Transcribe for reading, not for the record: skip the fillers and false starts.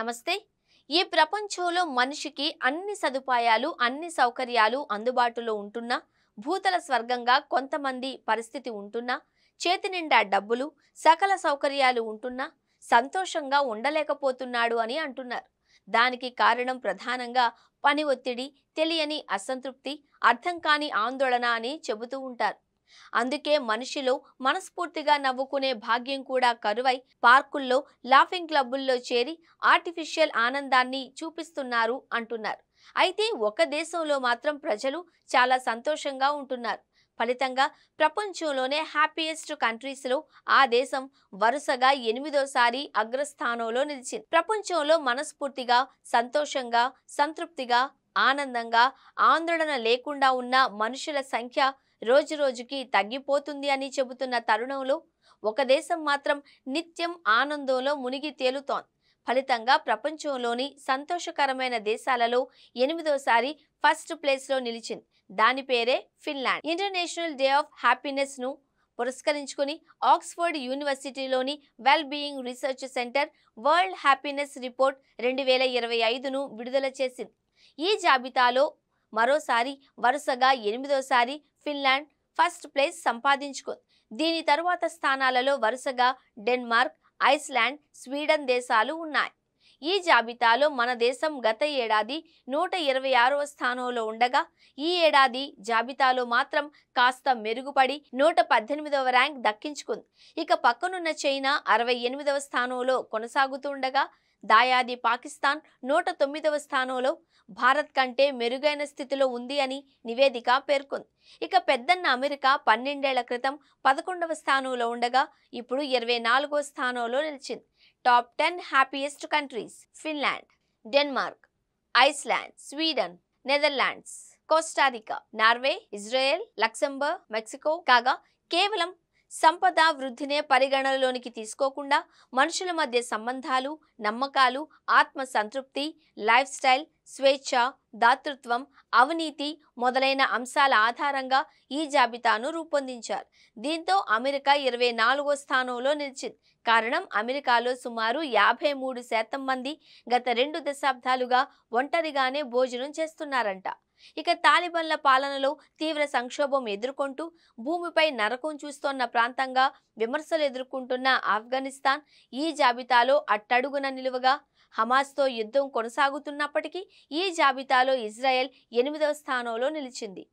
నమస్తే. ఈ ప్రపంచంలో మనిషికి అన్ని సదుపాయాలు, అన్ని సౌకర్యాలు అందుబాటులో ఉంటున్నా, భూతల స్వర్గంగా కొంతమంది పరిస్థితి ఉంటున్నా, చేతి నిండా డబ్బులు, సకల సౌకర్యాలు ఉంటున్నా సంతోషంగా ఉండలేకపోతున్నాడు అని అంటున్నారు. దానికి కారణం ప్రధానంగా పని ఒత్తిడి, తెలియని అసంతృప్తి, అర్థం కాని ఆందోళన అని చెబుతూ ఉంటారు. అందుకే మనిషిలో మనస్ఫూర్తిగా నవ్వుకునే భాగ్యం కూడా కరువై పార్కుల్లో, లాఫింగ్ క్లబ్బుల్లో చేరి ఆర్టిఫిషియల్ ఆనందాన్ని చూపిస్తున్నారు అంటున్నారు. అయితే ఒక దేశంలో మాత్రం ప్రజలు చాలా సంతోషంగా ఉంటున్నారు. ఫలితంగా ప్రపంచంలోనే హ్యాపీయెస్ట్ కంట్రీస్లో ఆ దేశం వరుసగా 8వ సారి అగ్రస్థానంలో నిలిచింది. ప్రపంచంలో మనస్ఫూర్తిగా, సంతోషంగా, సంతృప్తిగా, ఆనందంగా, ఆందోళన లేకుండా ఉన్న మనుషుల సంఖ్య రోజురోజుకి తగ్గిపోతుంది అని చెబుతున్న తరుణంలో ఒక దేశం మాత్రం నిత్యం ఆనందంలో మునిగి తేలుతోంది. ఫలితంగా ప్రపంచంలోని సంతోషకరమైన దేశాలలో 8వ సారి ఫస్ట్ ప్లేస్లో నిలిచింది. దాని పేరే Finland. International day of happiness ను పురస్కరించుకుని ఆక్స్ఫర్డ్ యూనివర్సిటీలోని well being research centre world happiness report 2025ను విడుదల చేసింది. ఈ జాబితాలో మరోసారి వరుసగా 8వ సారి ఫిన్లాండ్ ఫస్ట్ ప్లేస్ సంపాదించుకుంది. దీని తరువాత స్థానాలలో వరుసగా డెన్మార్క్, ఐస్లాండ్, స్వీడన్ దేశాలు ఉన్నాయి. ఈ జాబితాలో మన దేశం గత ఏడాది 126వ స్థానంలో ఉండగా, ఈ ఏడాది జాబితాలో మాత్రం కాస్త మెరుగుపడి 118వ ర్యాంక్ దక్కించుకుంది. ఇక పక్కనున్న చైనా 68వ స్థానంలో కొనసాగుతుండగా, దాయాది పాకిస్తాన్ 109వ స్థానంలో భారత్ కంటే మెరుగైన స్థితిలో ఉంది అని నివేదిక పేర్కొంది. ఇక పెద్దన్న అమెరికా 12 ఏళ్ల క్రితం 11వ స్థానంలో ఉండగా ఇప్పుడు 24వ స్థానంలో నిలిచింది. Top 10 happiest countries: Finland, Denmark, Iceland, Sweden, Netherlands, Costa Rica, Norway, Israel, Luxembourg, Mexico కాగా కేవలం సంపద వృద్ధినే పరిగణనలోనికి తీసుకోకుండా మనుషుల మధ్య సంబంధాలు, నమ్మకాలు, ఆత్మ సంతృప్తి, లైఫ్ స్టైల్, స్వేచ్ఛ, దాతృత్వం, అవినీతి మొదలైన అంశాల ఆధారంగా ఈ జాబితాను రూపొందించారు. దీంతో అమెరికా 24వ స్థానంలో నిలిచింది. కారణం, అమెరికాలో సుమారు 53% మంది గత 2 దశాబ్దాలుగా ఒంటరిగానే భోజనం చేస్తున్నారంట. ఇక తాలిబన్ల పాలనలో తీవ్ర సంక్షోభం ఎదుర్కొంటూ భూమిపై నరకం చూస్తోన్న ప్రాంతంగా విమర్శలు ఎదుర్కొంటున్న ఆఫ్ఘనిస్తాన్ ఈ జాబితాలో అట్టడుగున నిలువగా, హమాస్తో యుద్ధం కొనసాగుతున్నప్పటికీ ఈ జాబితాలో ఇజ్రాయెల్ 8వ స్థానంలో నిలిచింది.